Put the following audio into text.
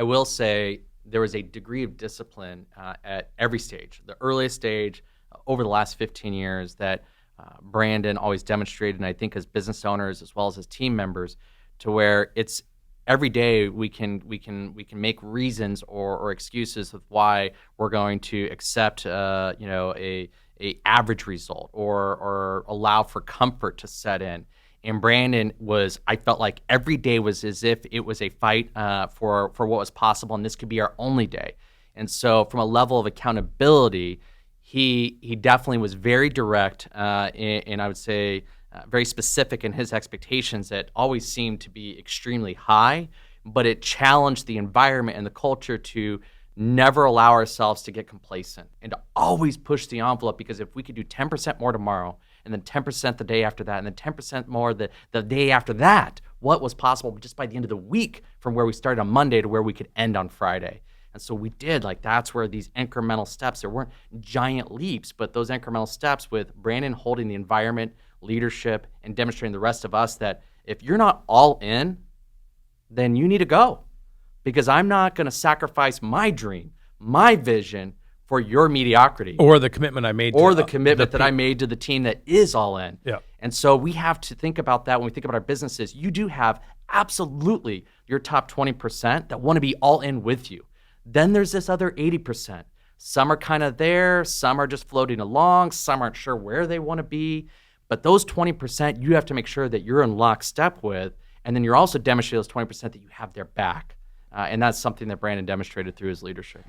I will say there was a degree of discipline at every stage. The earliest stage, over the last 15 years, that Brandon always demonstrated, and I think as business owners as well as team members, to where it's every day we can make reasons or excuses of why we're going to accept a average result or allow for comfort to set in. And Brandon I felt like every day was as if it was a fight for what was possible, and this could be our only day. And so from a level of accountability, he definitely was very direct and I would say very specific in his expectations that always seemed to be extremely high, but it challenged the environment and the culture to never allow ourselves to get complacent and to always push the envelope, because if we could do 10% more tomorrow and then 10% the day after that and then 10% more the day after that, what was possible just by the end of the week from where we started on Monday to where we could end on Friday. And so we did, that's where these incremental steps, there weren't giant leaps, but those incremental steps with Brandon holding the environment, leadership, and demonstrating the rest of us that if you're not all in, then you need to go, because I'm not going to sacrifice my dream, my vision for your mediocrity. Or the commitment I made. Or the commitment that I made to the team that is all in. Yeah. And so we have to think about that when we think about our businesses. You do have absolutely your top 20% that want to be all in with you. Then there's this other 80%. Some are kind of there, some are just floating along, some aren't sure where they want to be. But those 20%, you have to make sure that you're in lockstep with, and then you're also demonstrating those 20% that you have their back. And that's something that Brandon demonstrated through his leadership.